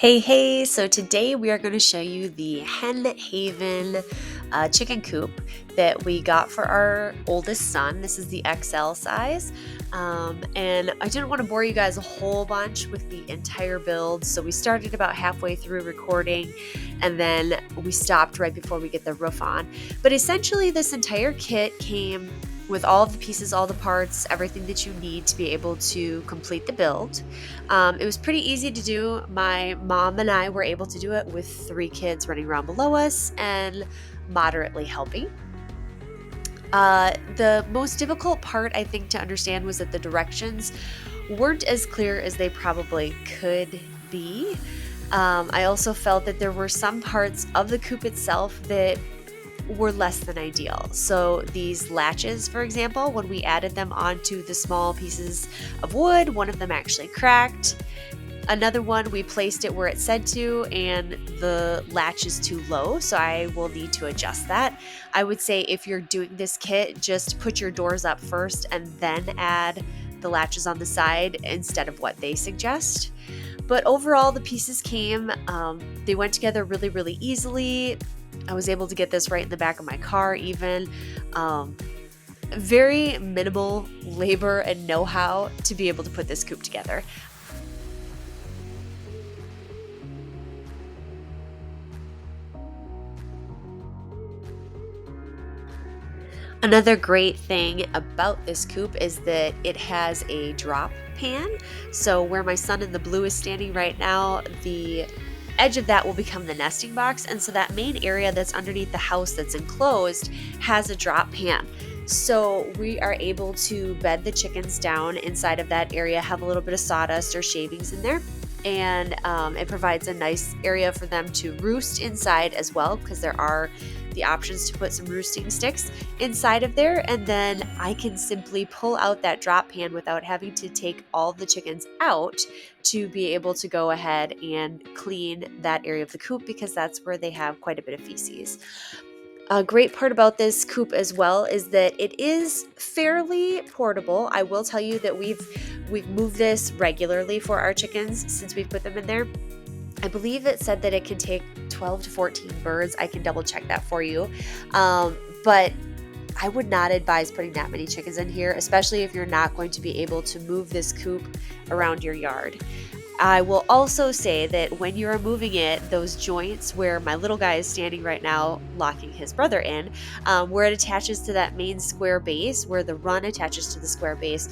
Hey, so today we are going to show you the Hen Haven chicken coop that we got for our oldest son. This is the XL size. And I didn't want to bore you guys a whole bunch with the entire build, so we started about halfway through recording and then we stopped right before we get the roof on. But essentially, this entire kit came with all of the pieces, all the parts, everything that you need to be able to complete the build. It was pretty easy to do. My mom and I were able to do it with 3 kids running around below us and moderately helping. The most difficult part, I think, to understand was that the directions weren't as clear as they probably could be. I also felt that there were some parts of the coop itself that were less than ideal. So these latches, for example, when we added them onto the small pieces of wood, one of them actually cracked. Another one, we placed it where it said to, and the latch is too low, so I will need to adjust that. I would say if you're doing this kit, just put your doors up first and then add the latches on the side instead of what they suggest. But overall, the pieces came. They went together really easily. I was able to get this right in the back of my car even. Very minimal labor and know-how to be able to put this coop together. Another great thing about this coop is that it has a drop pan. So where my son in the blue is standing right now, the edge of that will become the nesting box. And so that main area that's underneath the house that's enclosed has a drop pan. So we are able to bed the chickens down inside of that area, have a little bit of sawdust or shavings in there. And it provides a nice area for them to roost inside as well, because there are the options to put some roosting sticks inside of there. And then I can simply pull out that drop pan without having to take all the chickens out to be able to go ahead and clean that area of the coop, because that's where they have quite a bit of feces. A great part about this coop as well is that it is fairly portable. I will tell you that we've moved this regularly for our chickens since we've put them in there. I believe it said that it can take 12 to 14 birds. I can double check that for you. But I would not advise putting that many chickens in here, especially if you're not going to be able to move this coop around your yard. I will also say that when you're moving it, those joints where my little guy is standing right now locking his brother in, where it attaches to that main square base, where the run attaches to the square base,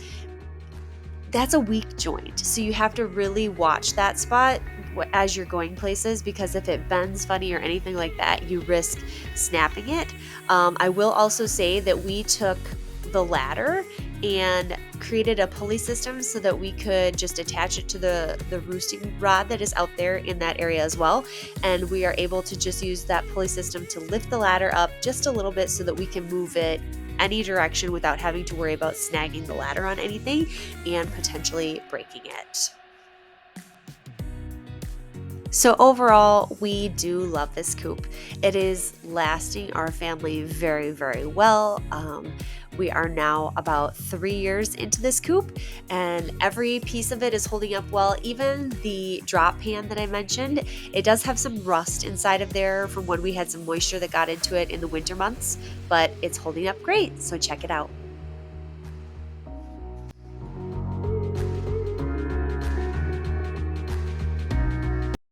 that's a weak joint. So you have to really watch that spot as you're going places, because if it bends funny or anything like that, you risk snapping it. I will also say that we took the ladder and created a pulley system so that we could just attach it to the roosting rod that is out there in that area as well. And we are able to just use that pulley system to lift the ladder up just a little bit so that we can move it any direction without having to worry about snagging the ladder on anything and potentially breaking it. So overall, we do love this coop. It is lasting our family very well. We are now about 3 years into this coop, and every piece of it is holding up well. Even the drop pan that I mentioned, it does have some rust inside of there from when we had some moisture that got into it in the winter months, but it's holding up great, so check it out.